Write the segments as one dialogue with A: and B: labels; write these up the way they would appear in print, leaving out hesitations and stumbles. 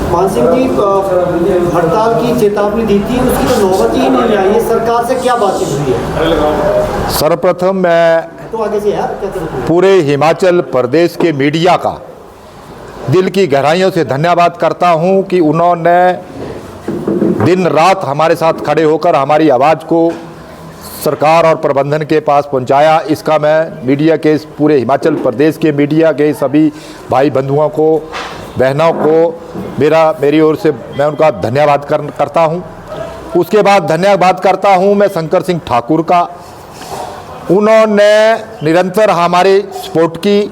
A: मान सिंह जी, हड़ताल की चेतावनी दी थी, उसकी तो नौबत ही नहीं आई है। सरकार से क्या बातचीत हुई है?
B: सर्वप्रथम मैं
A: तो आगे से यार क्या
B: पूरे हिमाचल प्रदेश के मीडिया का दिल की गहराइयों से धन्यवाद करता हूं कि उन्होंने दिन रात हमारे साथ खड़े होकर हमारी आवाज़ को सरकार और प्रबंधन के पास पहुंचाया। इसका मैं मीडिया के पूरे हिमाचल प्रदेश के मीडिया के सभी भाई बंधुओं को, बहनों को मेरी ओर से मैं उनका धन्यवाद करता हूं। उसके बाद धन्यवाद करता हूं मैं शंकर सिंह ठाकुर का। उन्होंने निरंतर हमारी सपोर्ट की,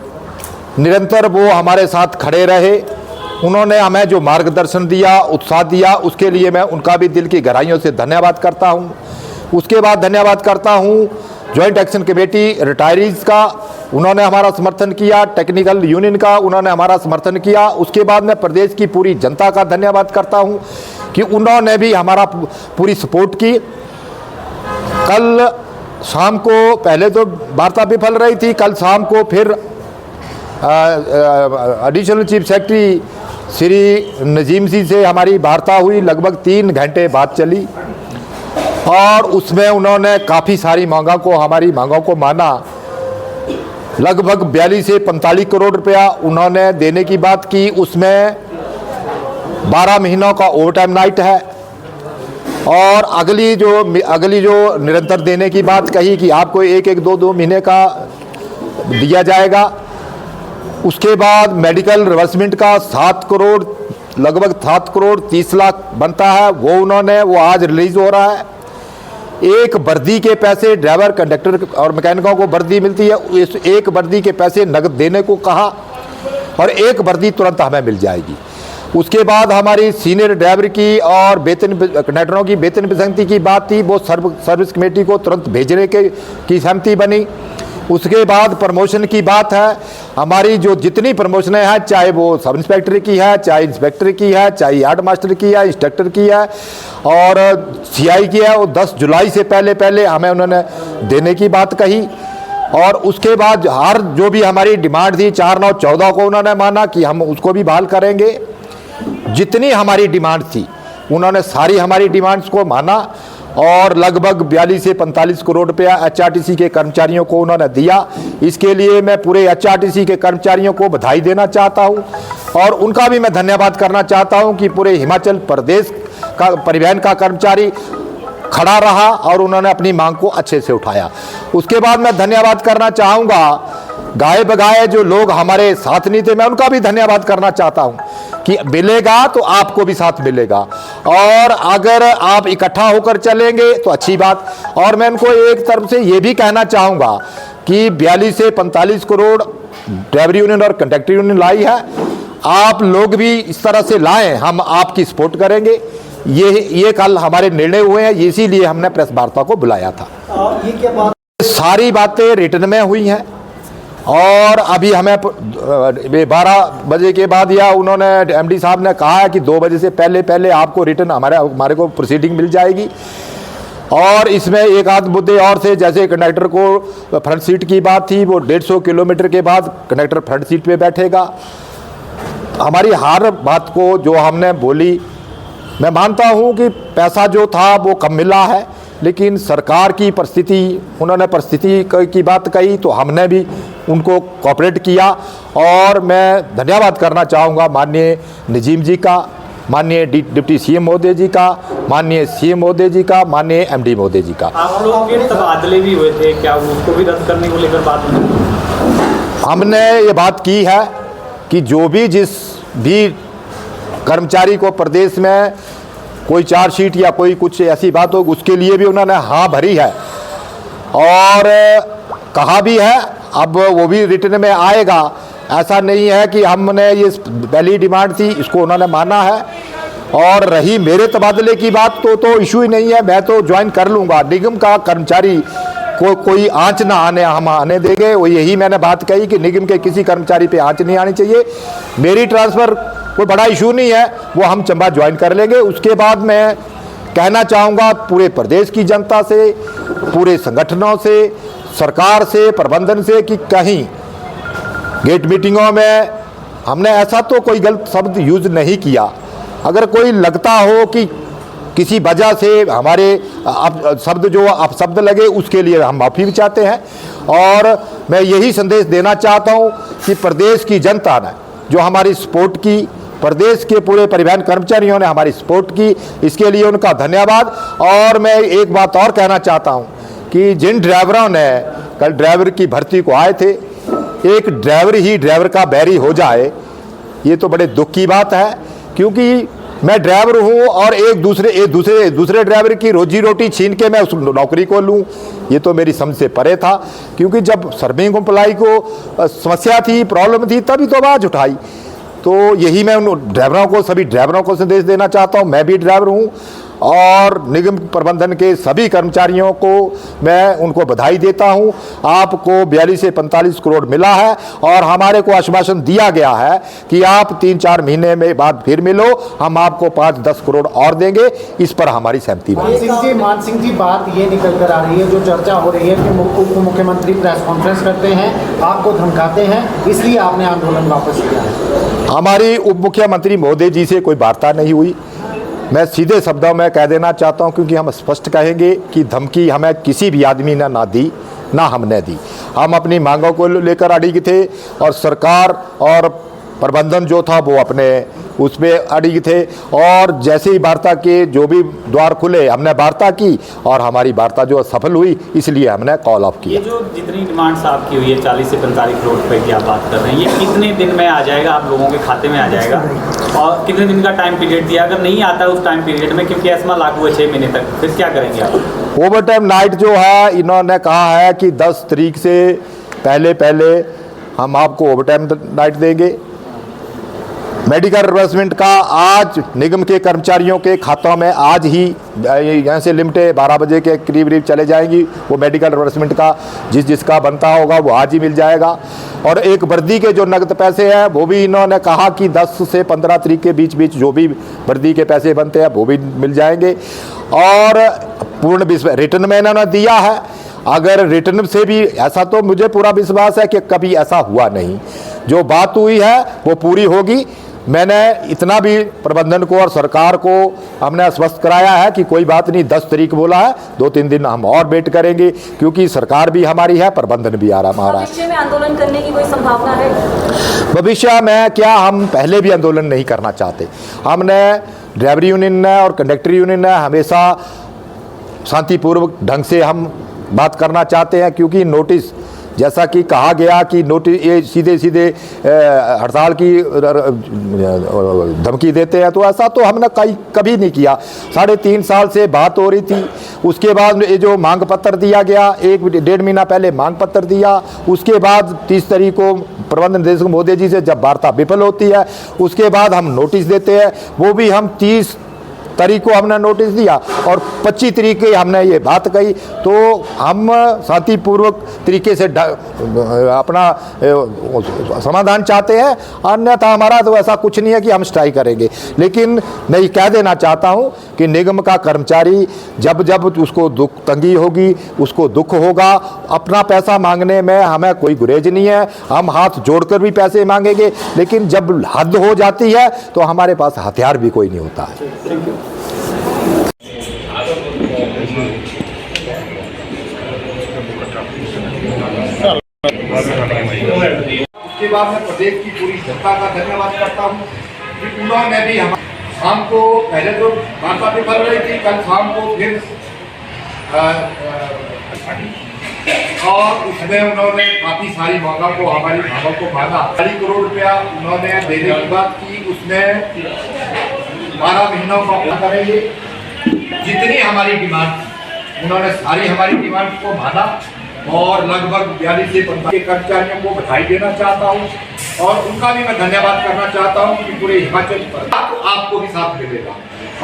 B: निरंतर वो हमारे साथ खड़े रहे। उन्होंने हमें जो मार्गदर्शन दिया, उत्साह दिया, उसके लिए मैं उनका भी दिल की गहराइयों से धन्यवाद करता हूं। उसके बाद धन्यवाद करता हूं जॉइंट एक्शन कमेटी रिटायरीज का, उन्होंने हमारा समर्थन किया। टेक्निकल यूनियन का उन्होंने हमारा समर्थन किया। उसके बाद मैं प्रदेश की पूरी जनता का धन्यवाद करता हूं कि उन्होंने भी हमारा पूरी सपोर्ट की। कल शाम को पहले तो वार्ता विफल रही थी, कल शाम को फिर additional chief secretary Shri Najeem ji से हमारी वार्ता हुई, लगभग 3 घंटे बात चली और उसमें उन्होंने काफ़ी सारी हमारी मांगों को माना। लगभग 42 से 45 करोड़ रुपया उन्होंने देने की बात की। उसमें 12 महीनों का ओवरटाइम नाइट है और अगली जो निरंतर देने की बात कही कि आपको 1-2 महीने का दिया जाएगा। उसके बाद मेडिकल रिवर्समेंट का 7 करोड़, लगभग 7 करोड़ 30 लाख बनता है, वो आज रिलीज हो रहा है। एक वर्दी के पैसे ड्राइवर, कंडक्टर और मैकेनिकों को वर्दी मिलती है, इस एक वर्दी के पैसे नगद देने को कहा और एक वर्दी तुरंत हमें मिल जाएगी। उसके बाद हमारी सीनियर ड्राइवर की और कंडक्टरों की वेतन विसंगति की बात थी, वो सर्विस कमेटी को तुरंत भेजने की सहमति बनी। उसके बाद प्रमोशन की बात है, हमारी जो जितनी प्रमोशनें हैं, चाहे वो सब इंस्पेक्टर की है, चाहे इंस्पेक्टर की है, चाहे यार्ड मास्टर की है, इंस्ट्रक्टर की है और सीआई की है, वो 10 जुलाई से पहले हमें उन्होंने देने की बात कही। और उसके बाद हर जो भी हमारी डिमांड थी 4/9/14 को उन्होंने माना कि हम उसको भी बहाल करेंगे। जितनी हमारी डिमांड थी उन्होंने सारी हमारी डिमांड्स को माना और लगभग 42 से 45 करोड़ रुपया एचआरटीसी के कर्मचारियों को उन्होंने दिया। इसके लिए मैं पूरे एचआरटीसी के कर्मचारियों को बधाई देना चाहता हूं और उनका भी मैं धन्यवाद करना चाहता हूं कि पूरे हिमाचल प्रदेश का परिवहन का कर्मचारी खड़ा रहा और उन्होंने अपनी मांग को अच्छे से उठाया। उसके बाद मैं धन्यवाद करना चाहूँगा गाए बगाए जो लोग हमारे साथ नहीं थे, मैं उनका भी धन्यवाद करना चाहता हूं कि मिलेगा तो आपको भी साथ मिलेगा और अगर आप इकट्ठा होकर चलेंगे तो अच्छी बात। और मैं उनको एक तरफ से ये भी कहना चाहूँगा कि 42 से 45 करोड़ ड्राइवर यूनियन और कंडक्टर यूनियन लाई है, आप लोग भी इस तरह से लाएं, हम आपकी सपोर्ट करेंगे। ये कल हमारे निर्णय हुए हैं, इसीलिए हमने प्रेस वार्ता को बुलाया था।
A: ये क्या बात?
B: सारी बातें रिटर्न में हुई हैं और अभी हमें 12 बजे के बाद या उन्होंने एमडी साहब ने कहा है कि 2 बजे से पहले आपको रिटर्न हमारे को प्रोसीडिंग मिल जाएगी। और इसमें एक आध मुद्दे और थे, जैसे कंडक्टर को फ्रंट सीट की बात थी, वो 150 किलोमीटर के बाद कंडक्टर फ्रंट सीट पे बैठेगा। हमारी हर बात को जो हमने बोली, मैं मानता हूँ कि पैसा जो था वो कम मिला है, लेकिन सरकार की परिस्थिति, उन्होंने परिस्थिति की बात कही तो हमने भी उनको कोऑपरेट किया। और मैं धन्यवाद करना चाहूँगा माननीय नजीम जी का, माननीय डिप्टी सीएम महोदय जी का, माननीय सीएम महोदय जी का, माननीय एमडी महोदय जी का।
C: आप लोग के तबादले भी हुए थे, क्या उसको भी रद्द करने को लेकर बात हुई?
B: हमने ये बात की है कि जिस भी कर्मचारी को प्रदेश में कोई चार्जशीट या कोई कुछ ऐसी बात हो, उसके लिए भी उन्होंने हाँ भरी है और कहा भी है। अब वो भी रिटर्न में आएगा, ऐसा नहीं है कि हमने ये पहली डिमांड थी, इसको उन्होंने माना है। और रही मेरे तबादले की बात तो इशू ही नहीं है, मैं तो ज्वाइन कर लूँगा। निगम का कर्मचारी को कोई आँच ना हम आने देंगे, वो यही मैंने बात कही कि निगम के किसी कर्मचारी पे आँच नहीं आनी चाहिए। मेरी ट्रांसफ़र कोई बड़ा इशू नहीं है, वो हम चंबा ज्वाइन कर लेंगे। उसके बाद मैं कहना चाहूँगा पूरे प्रदेश की जनता से, पूरे संगठनों से, सरकार से, प्रबंधन से कि कहीं गेट मीटिंगों में हमने ऐसा तो कोई गलत शब्द यूज़ नहीं किया। अगर कोई लगता हो कि किसी वजह से हमारे शब्द जो अपशब्द लगे, उसके लिए हम माफ़ी भी चाहते हैं। और मैं यही संदेश देना चाहता हूं कि प्रदेश की जनता ने जो हमारी सपोर्ट की, प्रदेश के पूरे परिवहन कर्मचारियों ने हमारी सपोर्ट की, इसके लिए उनका धन्यवाद। और मैं एक बात और कहना चाहता हूं कि जिन ड्राइवरों ने कल ड्राइवर की भर्ती को आए थे, एक ड्राइवर ही ड्राइवर का बैरी हो जाए, ये तो बड़े दुख की बात है। क्योंकि मैं ड्राइवर हूँ और एक दूसरे ड्राइवर की रोजी रोटी छीन के मैं उस नौकरी को लूँ, ये तो मेरी समझ से परे था। क्योंकि जब सर्विंग एम्प्लॉय को समस्या थी, प्रॉब्लम थी, तभी तो आवाज़ उठाई। तो यही मैं उन ड्राइवरों को, सभी ड्राइवरों को संदेश देना चाहता हूँ। मैं भी ड्राइवर हूँ और निगम प्रबंधन के सभी कर्मचारियों को मैं उनको बधाई देता हूं। आपको 42 से 45 करोड़ मिला है और हमारे को आश्वासन दिया गया है कि आप 3-4 महीने में बाद फिर मिलो, हम आपको 5-10 करोड़ और देंगे। इस पर हमारी सहमति है।
D: मान सिंह जी, बात ये निकल कर आ रही है, जो चर्चा हो रही है कि उप मुख्यमंत्री प्रेस कॉन्फ्रेंस करते हैं, आपको धमकाते हैं, इसलिए आपने आंदोलन वापस लिया है।
B: हमारी उप मुख्यमंत्री महोदय जी से कोई वार्ता नहीं हुई। मैं सीधे शब्दों में कह देना चाहता हूं, क्योंकि हम स्पष्ट कहेंगे कि धमकी हमें किसी भी आदमी ने ना दी, ना हमने दी। हम अपनी मांगों को लेकर अड़िग थे और सरकार और प्रबंधन जो था वो अपने उसमें अड़िग थे। और जैसे ही वार्ता के जो भी द्वार खुले, हमने वार्ता की और हमारी वार्ता जो सफल हुई, इसलिए हमने कॉल ऑफ किया।
C: ये जो जितनी डिमांड्स आपकी हुई है 40 से 45 करोड़ रुपए की आप बात कर रहे हैं, ये कितने दिन में आ जाएगा, आप लोगों के खाते में आ जाएगा? और कितने दिन का टाइम पीरियड दिया? अगर नहीं आता उस टाइम पीरियड में, क्योंकि एस्मा लागू है 6 महीने तक, फिर क्या करेंगे आप?
B: ओवर टाइम नाइट जो है, इन्होंने कहा है कि 10 तारीख से पहले हम आपको ओवर टाइम नाइट देंगे। मेडिकल रिवर्समेंट का आज निगम के कर्मचारियों के खातों में आज ही यहाँ से लिमिटेड 12 बजे के करीब चले जाएंगी। वो मेडिकल रिवर्समेंट का जिसका बनता होगा वो आज ही मिल जाएगा। और एक वर्दी के जो नकद पैसे हैं वो भी इन्होंने कहा कि 10 से 15 तारीख के बीच जो भी वर्दी के पैसे बनते हैं वो भी मिल जाएंगे। और पूर्ण विश्वास रिटर्न में इन्होंने दिया है। अगर रिटर्न से भी ऐसा, तो मुझे पूरा विश्वास है कि कभी ऐसा हुआ नहीं। जो बात हुई है वो पूरी होगी। मैंने इतना भी प्रबंधन को और सरकार को हमने आश्वस्त कराया है कि कोई बात नहीं, 10 तारीख बोला है, 2-3 दिन हम और वेट करेंगे, क्योंकि सरकार भी हमारी है, प्रबंधन भी हमारा है।
E: भविष्य में आंदोलन करने की कोई संभावना है?
B: भविष्य में क्या, हम पहले भी आंदोलन नहीं करना चाहते। हमने ड्राइवर यूनियन ने और कंडक्टर यूनियन ने हमेशा शांतिपूर्वक ढंग से हम बात करना चाहते हैं। क्योंकि नोटिस, जैसा कि कहा गया कि नोटिस ये सीधे हड़ताल की धमकी देते हैं, तो ऐसा तो हमने कभी नहीं किया। 3.5 साल से बात हो रही थी। उसके बाद ये जो मांग पत्र दिया गया, 1-1.5 महीना पहले मांग पत्र दिया। उसके बाद 30 तारीख को प्रबंधन निदेशक महोदय जी से जब वार्ता विफल होती है, उसके बाद हम नोटिस देते हैं। वो भी हम 30 तारीख को हमने नोटिस दिया और 25 तारीख की हमने ये बात कही। तो हम शांतिपूर्वक तरीके से अपना समाधान चाहते हैं। अन्यथा हमारा तो ऐसा कुछ नहीं है कि हम स्ट्राइक करेंगे। लेकिन मैं ये कह देना चाहता हूँ कि निगम का कर्मचारी जब उसको तंगी होगी, उसको दुख होगा, अपना पैसा मांगने में हमें कोई गुरेज नहीं है। हम हाथ जोड़कर भी पैसे मांगेंगे, लेकिन जब हद हो जाती है तो हमारे पास हथियार भी कोई नहीं होता है।
F: उसके बाद मैं प्रदेश की पूरी जनता का धन्यवाद करता हूँ कि उन्होंने भी शाम को, पहले तो वार्ता विफल रही थी, कल शाम को फिर और उसमें उन्होंने काफ़ी सारी मांगों को, हमारी मांगों को माना। 40 करोड़ रुपया उन्होंने देने की बात की, उसमें 12 महीनों का पूरा करेंगे। जितनी हमारी डिमांड, उन्होंने सारी हमारी डिमांड को माना और लगभग 42 से 45 कर्मचारियों को बधाई देना चाहता हूँ और उनका भी मैं धन्यवाद करना चाहता हूँ कि पूरे हिमाचल पर आपको भी साथ मिलेगा।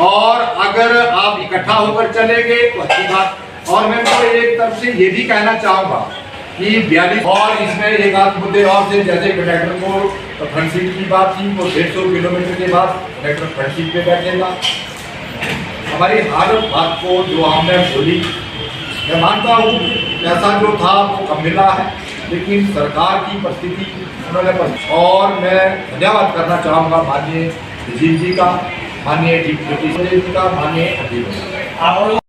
F: और अगर आप इकट्ठा होकर चलेंगे तो अच्छी बात। और मैं एक तरफ से ये भी कहना चाहूँगा कि 42 और इसमें एक आध मुद्दे और थे, जैसे कंडक्टर को फ्रंट सीट की बात थी, वो 150 किलोमीटर के बाद कंडक्टर फ्रंट सीट पे बैठेगा। हमारी हर बात को जो हमने बोली, मैं मानता हूँ पैसा जो था वो कम मिला है, लेकिन सरकार की परिस्थिति उन्होंने और मैं धन्यवाद करना चाहूँगा माननीय जी का, माननीय डिप्टी जी का, माननीय अधिकारी।